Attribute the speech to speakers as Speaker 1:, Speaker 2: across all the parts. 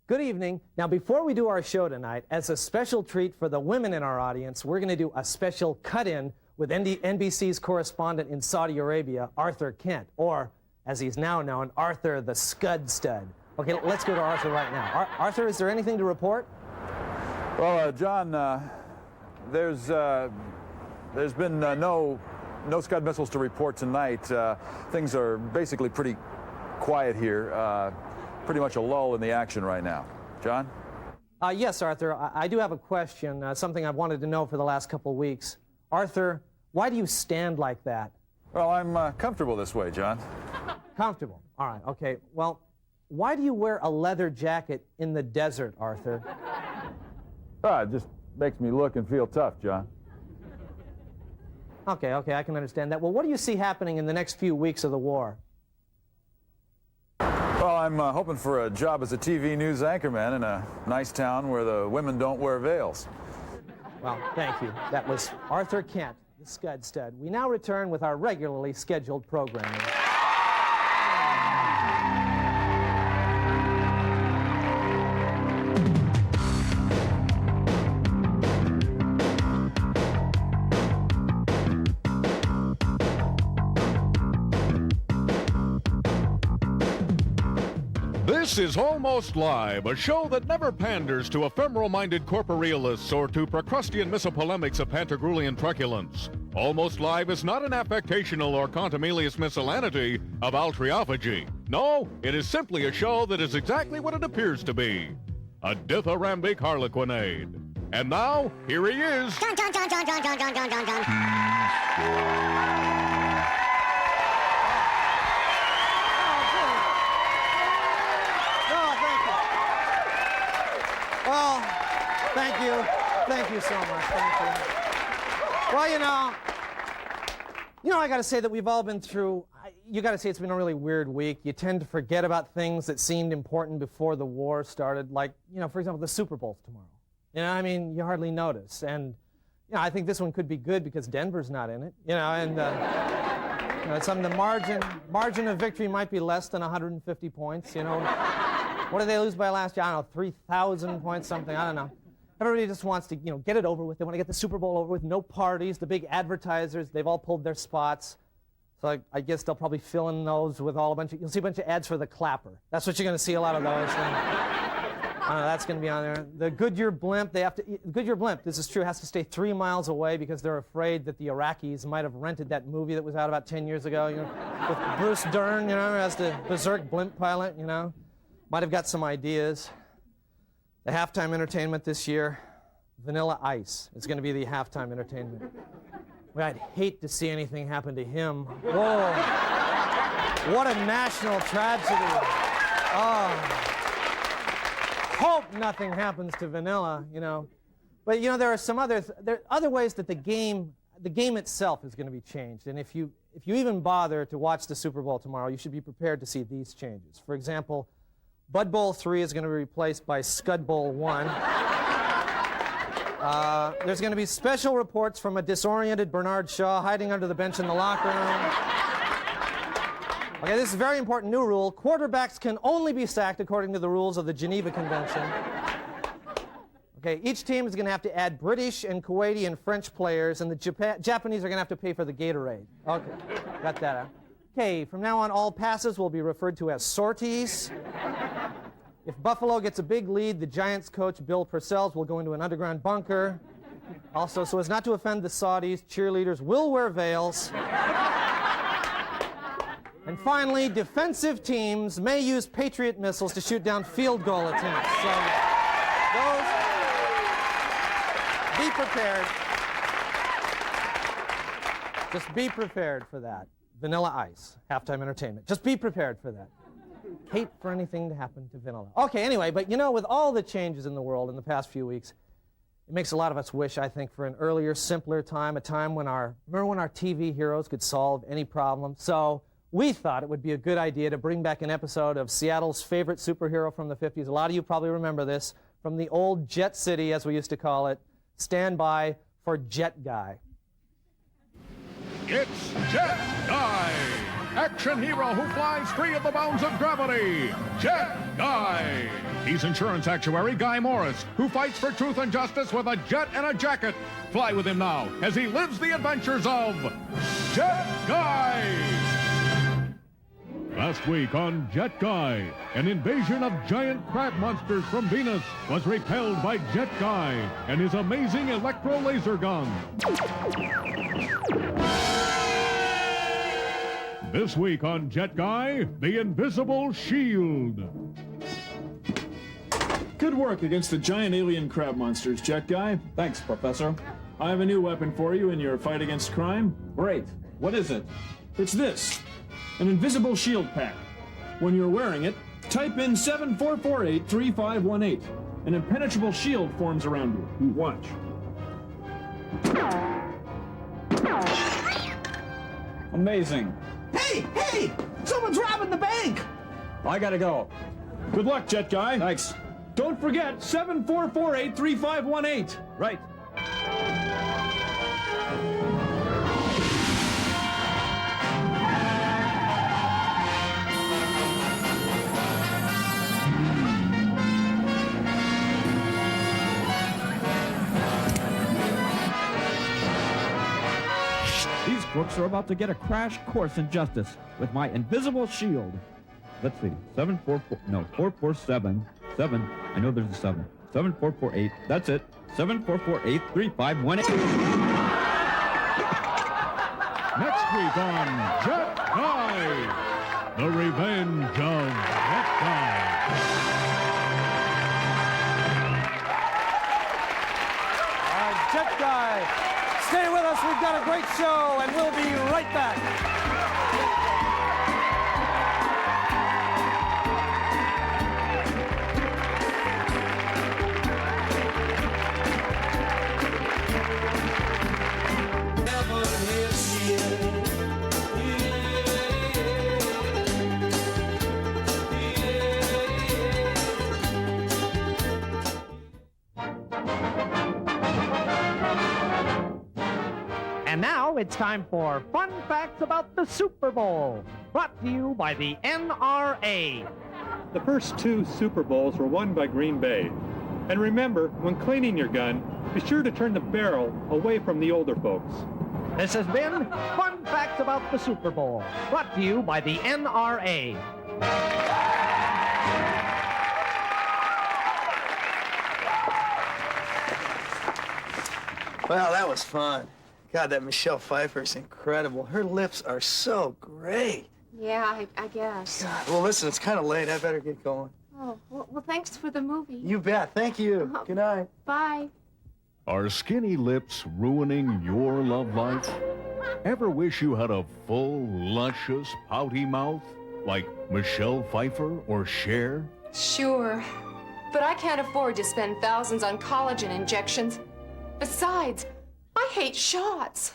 Speaker 1: Good evening. Now, before we do our show tonight, as a special treat for the women in our audience, we're going to do a special cut-in with NBC's correspondent in Saudi Arabia, Arthur Kent, or, as he's now known, Arthur the Scud Stud. Okay, let's go to Arthur right now. Arthur, is there anything to report?
Speaker 2: Well, John, there's been no Scud missiles to report tonight. Things are basically pretty quiet here. Pretty much a lull in the action right now. John?
Speaker 1: Yes, Arthur. I do have a question, something I've wanted to know for the last couple of weeks. Arthur, why do you stand like that?
Speaker 2: Well, I'm comfortable this way, John.
Speaker 1: Comfortable. All right, okay. Well, why do you wear a leather jacket in the desert, Arthur?
Speaker 2: It just makes me look and feel tough, John.
Speaker 1: Okay, I can understand that. Well, what do you see happening in the next few weeks of the war?
Speaker 2: Well, I'm hoping for a job as a TV news anchorman in a nice town where the women don't wear veils.
Speaker 1: Well, thank you. That was Arthur Kent, the Scud Stud. We now return with our regularly scheduled programming.
Speaker 3: This is Almost Live, a show that never panders to ephemeral-minded corporealists or to Procrustean misopolemics of Pantagruelian truculence. Almost Live is not an affectational or contumelious miscellany of altriophagy. No, it is simply a show that is exactly what it appears to be. A dithyrambic harlequinade. And now, here he is.
Speaker 4: Dun, dun, dun, dun, dun, dun, dun, dun, dun, dun.
Speaker 1: Well, thank you. Thank you so much. Thank you. Well, I got to say that we've all been through, you got to say it's been a really weird week. You tend to forget about things that seemed important before the war started, like, for example, the Super Bowl's tomorrow. You hardly notice. And, I think this one could be good because Denver's not in it, some of the margin of victory might be less than 150 points, What did they lose by last year? I don't know, 3,000 points, something. I don't know. Everybody just wants to, get it over with. They want to get the Super Bowl over with. No parties. The big advertisers, they've all pulled their spots. So I guess they'll probably fill in those with you'll see a bunch of ads for the clapper. That's what you're going to see, a lot of those. I don't know, that's going to be on there. The Goodyear blimp, Goodyear blimp, this is true, has to stay 3 miles away because they're afraid that the Iraqis might have rented that movie that was out about 10 years ago, with Bruce Dern, as the berserk blimp pilot, Might have got some ideas. The halftime entertainment this year, Vanilla Ice is going to be the halftime entertainment. Well, I'd hate to see anything happen to him. Whoa. What a national tragedy. Oh. Hope nothing happens to Vanilla, But, there are some other ways that the game itself is going to be changed. And if you even bother to watch the Super Bowl tomorrow, you should be prepared to see these changes. For example, Bud Bowl 3 is going to be replaced by Scud Bowl 1. There's going to be special reports from a disoriented Bernard Shaw hiding under the bench in the locker room. Okay, this is a very important new rule. Quarterbacks can only be sacked according to the rules of the Geneva Convention. Okay, each team is going to have to add British and Kuwaiti and French players, and the Japanese are going to have to pay for the Gatorade. Okay, got that out. Okay, from now on, all passes will be referred to as sorties. If Buffalo gets a big lead, the Giants coach, Bill Parcells, will go into an underground bunker. Also, so as not to offend the Saudis, cheerleaders will wear veils. And finally, defensive teams may use Patriot missiles to shoot down field goal attempts. So, be prepared. Just be prepared for that. Vanilla Ice, halftime entertainment. Just be prepared for that. Hate for anything to happen to Vanilla. Okay, anyway, but with all the changes in the world in the past few weeks, it makes a lot of us wish, I think, for an earlier, simpler time, a time when remember when our TV heroes could solve any problem? So we thought it would be a good idea to bring back an episode of Seattle's favorite superhero from the 50s. A lot of you probably remember this, from the old Jet City, as we used to call it. Stand by for Jet Guy.
Speaker 3: It's Jet Guy, action hero who flies free of the bounds of gravity. Jet Guy. He's insurance actuary Guy Morris, who fights for truth and justice with a jet and a jacket. Fly with him now as he lives the adventures of Jet Guy. Last week on Jet Guy, an invasion of giant crab monsters from Venus was repelled by Jet Guy and his amazing electro laser gun. This week on Jet Guy, the invisible shield.
Speaker 5: Good work against the giant alien crab monsters, Jet Guy.
Speaker 6: Thanks, Professor.
Speaker 5: I have a new weapon for you in your fight against crime.
Speaker 6: Great. What is it?
Speaker 5: It's this, an invisible shield pack. When you're wearing it, type in 7448-3518. An impenetrable shield forms around you. Watch.
Speaker 6: Amazing.
Speaker 1: Hey! Someone's robbing the bank!
Speaker 6: I gotta go.
Speaker 5: Good luck, Jet Guy.
Speaker 6: Thanks.
Speaker 5: Don't forget 7448-3518.
Speaker 6: Right. These crooks are about to get a crash course in justice with my invisible shield. Let's see. 447. 7. I know there's a 7. 7448. That's it. 7448-3518.
Speaker 3: Next week on Jet Guy, the revenge of Jet Guy.
Speaker 1: Jet Guy, stay with us. We've got a great show, and we'll be right back.
Speaker 7: And now it's time for Fun Facts About the Super Bowl, brought to you by the NRA.
Speaker 8: The first 2 Super Bowls were won by Green Bay. And remember, when cleaning your gun, be sure to turn the barrel away from the older folks.
Speaker 7: This has been Fun Facts About the Super Bowl, brought to you by the NRA.
Speaker 9: Well, that was fun. God, that Michelle Pfeiffer's incredible. Her lips are so great.
Speaker 10: Yeah, I guess.
Speaker 9: God, well, listen, it's kind of late. I better get going.
Speaker 10: Oh, well, thanks for the movie.
Speaker 9: You bet. Thank you. Good night.
Speaker 10: Bye.
Speaker 3: Are skinny lips ruining your love life? Ever wish you had a full, luscious, pouty mouth like Michelle Pfeiffer or Cher?
Speaker 10: Sure. But I can't afford to spend thousands on collagen injections. Besides, I hate shots.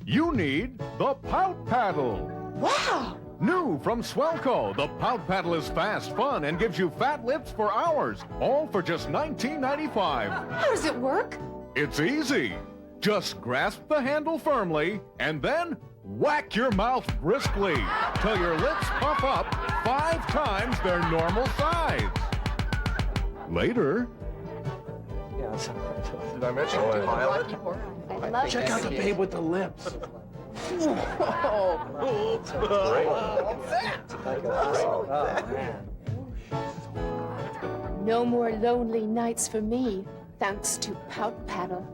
Speaker 3: You need the Pout Paddle.
Speaker 10: Wow!
Speaker 3: New from Swellco, the Pout Paddle is fast, fun, and gives you fat lips for hours, all for just $19.95.
Speaker 10: How does it work?
Speaker 3: It's easy. Just grasp the handle firmly and then whack your mouth briskly till your lips puff up 5 times their normal size. Later.
Speaker 9: Yeah, that's all right.
Speaker 6: Did I mention the pilot?
Speaker 10: I love
Speaker 9: Check out the babe with the lips.
Speaker 10: No more lonely nights for me, thanks to Pout Paddle.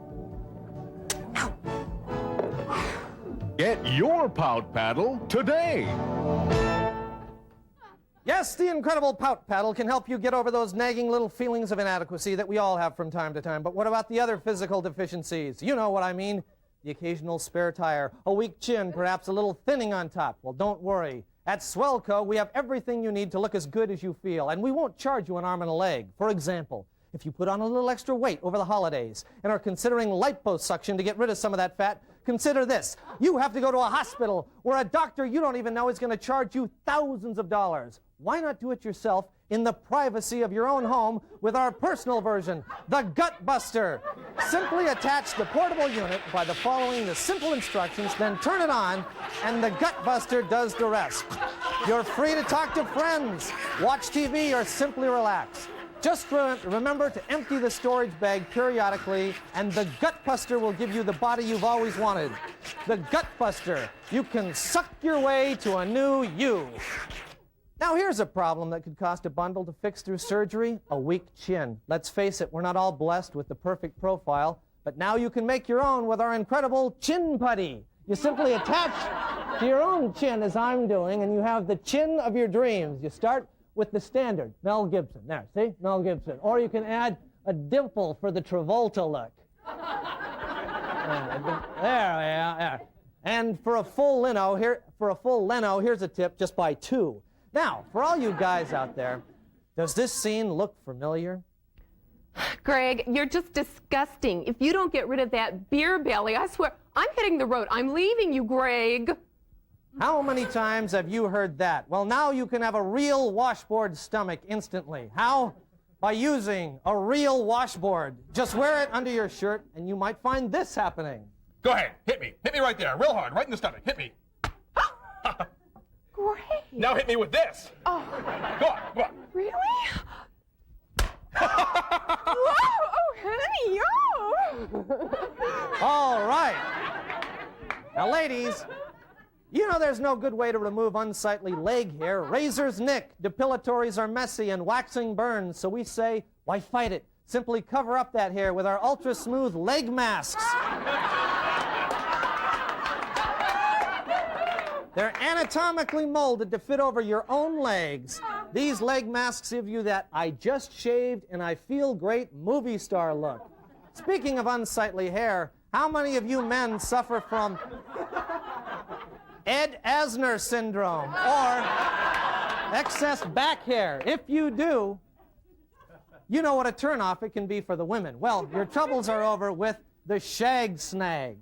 Speaker 3: Get your Pout Paddle today.
Speaker 1: Yes, the incredible Pout Paddle can help you get over those nagging little feelings of inadequacy that we all have from time to time. But what about the other physical deficiencies? You know what I mean. The occasional spare tire, a weak chin, perhaps a little thinning on top. Well, don't worry. At Swellco, we have everything you need to look as good as you feel, and we won't charge you an arm and a leg. For example, if you put on a little extra weight over the holidays and are considering liposuction to get rid of some of that fat, consider this. You have to go to a hospital where a doctor you don't even know is going to charge you thousands of dollars. Why not do it yourself in the privacy of your own home with our personal version, the Gut Buster? Simply attach the portable unit by following the simple instructions, then turn it on, and the Gut Buster does the rest. You're free to talk to friends, watch TV, or simply relax. Just remember to empty the storage bag periodically, and the Gutbuster will give you the body you've always wanted. The Gutbuster. You can suck your way to a new you. Now here's a problem that could cost a bundle to fix through surgery: a weak chin. Let's face it, we're not all blessed with the perfect profile, but now you can make your own with our incredible chin putty. You simply attach to your own chin, as I'm doing, and you have the chin of your dreams. You start with the standard, Mel Gibson. There, see? Mel Gibson. Or you can add a dimple for the Travolta look. There. And for a full lino, here's a tip: just buy two. Now, for all you guys out there, does this scene look familiar?
Speaker 10: Greg, you're just disgusting. If you don't get rid of that beer belly, I swear, I'm hitting the road. I'm leaving you, Greg.
Speaker 1: How many times have you heard that? Well, now you can have a real washboard stomach instantly. How? By using a real washboard. Just wear it under your shirt, and you might find this happening.
Speaker 11: Go ahead, hit me. Hit me right there, real hard, right in the stomach. Hit me.
Speaker 10: Greg.
Speaker 11: Now hit me with this.
Speaker 10: Oh.
Speaker 11: Go on.
Speaker 10: Really? Whoa! Oh, honey,
Speaker 1: All right. Now, ladies, you know there's no good way to remove unsightly leg hair. Razors nick, depilatories are messy, and waxing burns. So we say, why fight it? Simply cover up that hair with our ultra-smooth leg masks. They're anatomically molded to fit over your own legs. These leg masks give you that I just shaved and I feel great movie star look. Speaking of unsightly hair, how many of you men suffer from Ed Asner syndrome or excess back hair? If you do, you know what a turnoff it can be for the women. Well, your troubles are over with the shag snag.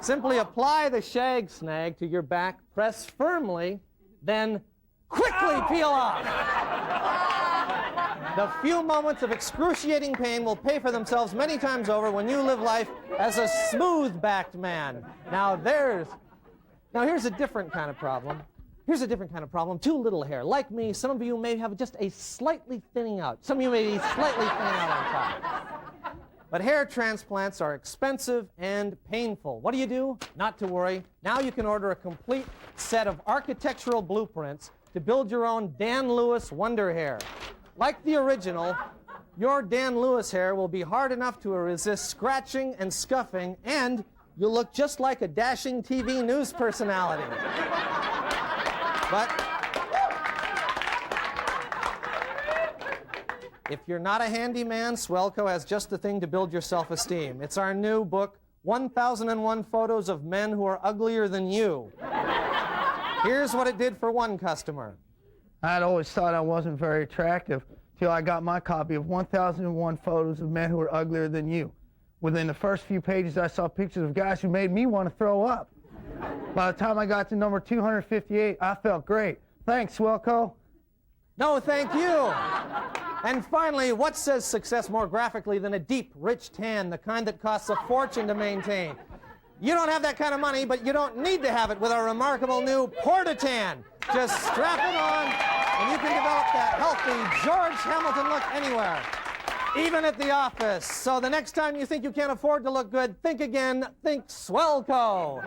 Speaker 1: Simply apply the shag snag to your back, press firmly, then quickly peel off. The few moments of excruciating pain will pay for themselves many times over when you live life as a smooth-backed man. Now here's a different kind of problem. Too little hair. Like me, some of you may have just a slightly thinning out. Some of you may be slightly thinning out on top. But hair transplants are expensive and painful. What do? Not to worry. Now you can order a complete set of architectural blueprints to build your own Dan Lewis Wonder Hair. Like the original, your Dan Lewis hair will be hard enough to resist scratching and scuffing, and you'll look just like a dashing TV news personality. But if you're not a handyman, Swellco has just the thing to build your self-esteem. It's our new book, 1001 Photos of Men Who Are Uglier Than You. Here's what it did for one customer.
Speaker 9: I'd always thought I wasn't very attractive till I got my copy of 1001 Photos of Men Who Are Uglier Than You. Within the first few pages, I saw pictures of guys who made me want to throw up. By the time I got to number 258, I felt great. Thanks, Swellco.
Speaker 1: No, thank you. And finally, what says success more graphically than a deep, rich tan, the kind that costs a fortune to maintain? You don't have that kind of money, but you don't need to have it with our remarkable new Porta-Tan. Just strap it on, and you can develop that healthy George Hamilton look anywhere, even at the office. So the next time you think you can't afford to look good, think again, think Swellco.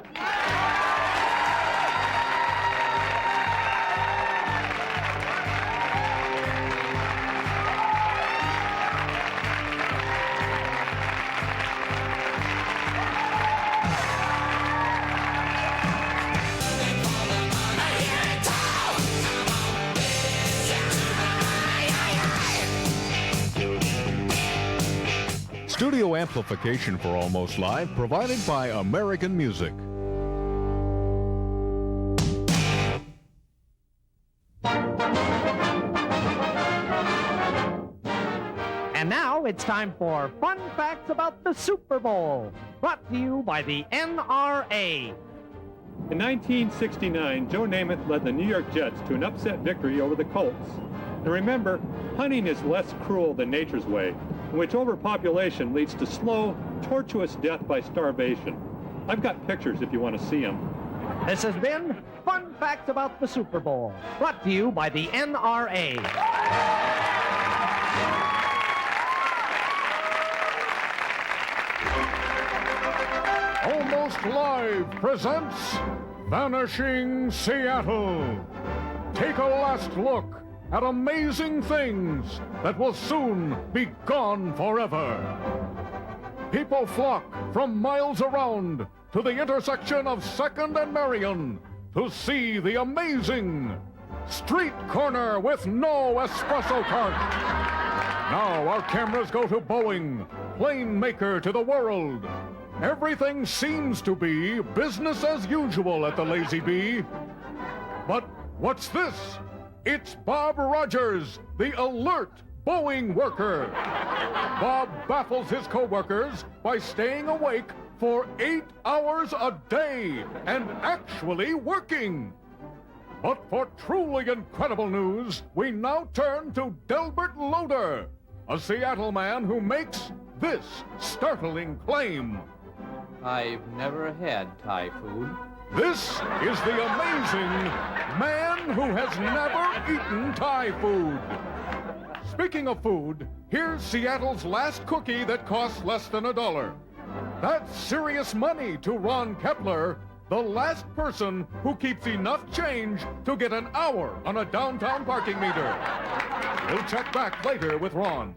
Speaker 3: Studio amplification for Almost Live provided by American Music.
Speaker 7: And now it's time for Fun Facts About the Super Bowl, brought to you by the NRA.
Speaker 8: In 1969, Joe Namath led the New York Jets to an upset victory over the Colts. And remember, hunting is less cruel than nature's way, in which overpopulation leads to slow, tortuous death by starvation. I've got pictures if you want to see them.
Speaker 7: This has been Fun Facts About the Super Bowl, brought to you by the NRA.
Speaker 3: Almost Live presents Vanishing Seattle. Take a last look at amazing things that will soon be gone forever. People flock from miles around to the intersection of 2nd and Marion to see the amazing street corner with no espresso cart. Now our cameras go to Boeing, plane maker to the world. Everything seems to be business as usual at the Lazy Bee. But what's this? It's Bob Rogers, the alert Boeing worker. Bob baffles his co-workers by staying awake for 8 hours a day and actually working. But for truly incredible news, we now turn to Delbert Loader, a Seattle man who makes this startling claim.
Speaker 12: I've never had Thai food.
Speaker 3: This is the amazing man who has never eaten Thai food. Speaking of food, here's Seattle's last cookie that costs less than $1. That's serious money to Ron Kepler, the last person who keeps enough change to get an hour on a downtown parking meter. We'll check back later with Ron.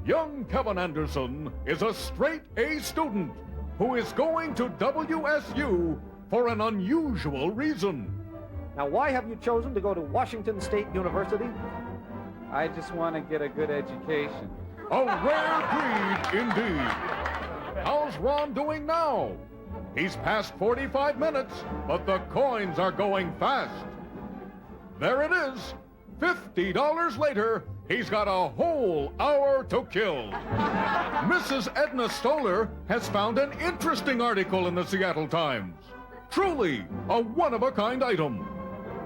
Speaker 3: Young Kevin Anderson is a straight A student who is going to WSU for an unusual reason.
Speaker 7: Now, why have you chosen to go to Washington State University?
Speaker 12: I just want to get a good education.
Speaker 3: A rare breed indeed. How's Ron doing now? He's past 45 minutes, but the coins are going fast. There it is. $50 later, he's got a whole hour to kill. Mrs. Edna Stoller has found an interesting article in the Seattle Times. Truly a one-of-a-kind item.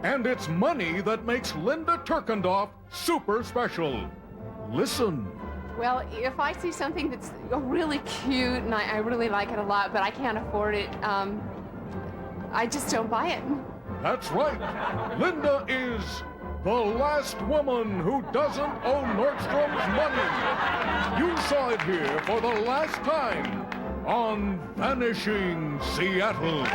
Speaker 3: And it's money that makes Linda Turkendorf super special. Listen.
Speaker 10: Well, if I see something that's really cute and I really like it a lot, but I can't afford it, I just don't buy it.
Speaker 3: That's right. Linda is the last woman who doesn't owe Nordstrom's money. You saw it here for the last time on Vanishing Seattle.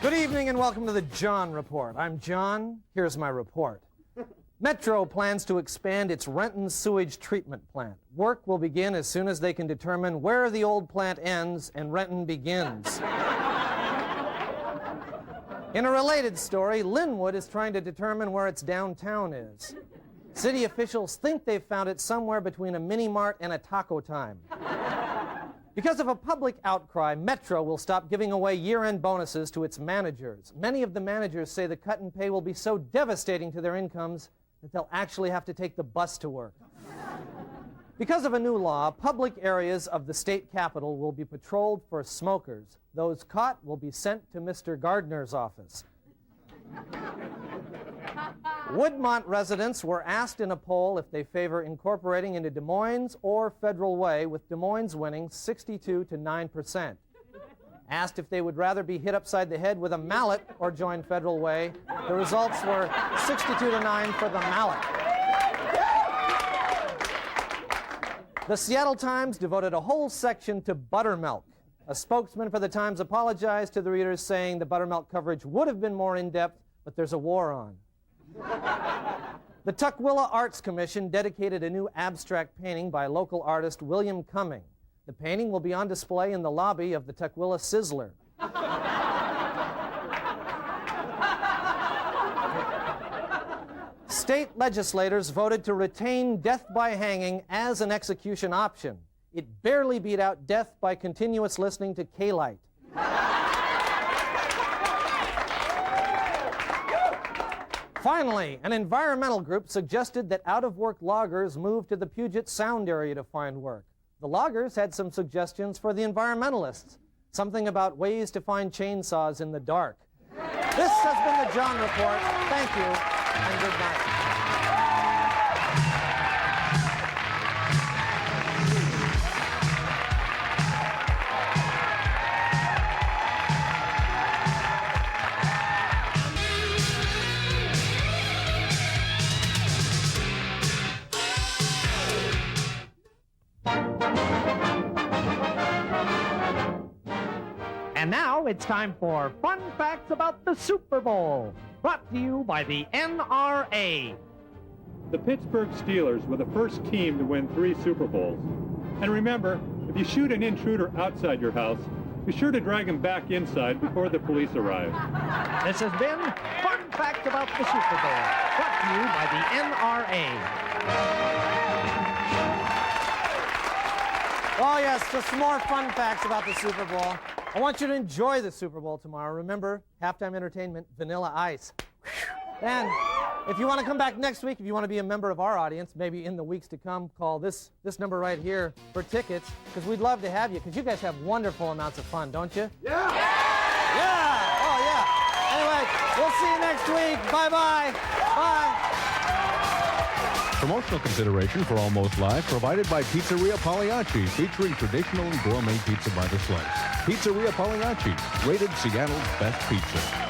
Speaker 1: Good evening and welcome to the John Report. I'm John. Here's my report. Metro plans to expand its Renton sewage treatment plant. Work will begin as soon as they can determine where the old plant ends and Renton begins. In a related story, Linwood is trying to determine where its downtown is. City officials think they've found it somewhere between a mini-mart and a Taco Time. Because of a public outcry, Metro will stop giving away year-end bonuses to its managers. Many of the managers say the cut in pay will be so devastating to their incomes that they'll actually have to take the bus to work. Because of a new law, public areas of the state capitol will be patrolled for smokers. Those caught will be sent to Mr. Gardner's office. Woodmont residents were asked in a poll if they favor incorporating into Des Moines or Federal Way, with Des Moines winning 62 to 9%. Asked if they would rather be hit upside the head with a mallet or join Federal Way, the results were 62 to 9 for the mallet. The Seattle Times devoted a whole section to buttermilk. A spokesman for the Times apologized to the readers, saying the buttermilk coverage would have been more in-depth, but there's a war on. The Tukwila Arts Commission dedicated a new abstract painting by local artist William Cumming. The painting will be on display in the lobby of the Tukwila Sizzler. State legislators voted to retain death by hanging as an execution option. It barely beat out death by continuous listening to K-Lite. Finally, an environmental group suggested that out-of-work loggers move to the Puget Sound area to find work. The loggers had some suggestions for the environmentalists. Something about ways to find chainsaws in the dark. This has been the John Report. Thank you, and good night.
Speaker 7: And now it's time for Fun Facts About the Super Bowl, brought to you by the NRA.
Speaker 8: The Pittsburgh Steelers were the first team to win 3 Super Bowls. And remember, if you shoot an intruder outside your house, be sure to drag him back inside before the police arrive.
Speaker 7: This has been Fun Facts About the Super Bowl, brought to you by the NRA.
Speaker 1: Oh, yes, just some more fun facts about the Super Bowl. I want you to enjoy the Super Bowl tomorrow. Remember, halftime entertainment, Vanilla Ice. And if you want to come back next week, if you want to be a member of our audience, maybe in the weeks to come, call this number right here for tickets, because we'd love to have you, because you guys have wonderful amounts of fun, don't you?
Speaker 2: Yeah!
Speaker 1: Yeah! Oh, yeah. Anyway, we'll see you next week. Bye-bye. Bye.
Speaker 3: Promotional consideration for Almost Live provided by Pizzeria Pagliacci, featuring traditional and gourmet pizza by the slice. Pizzeria Pagliacci, rated Seattle's best pizza.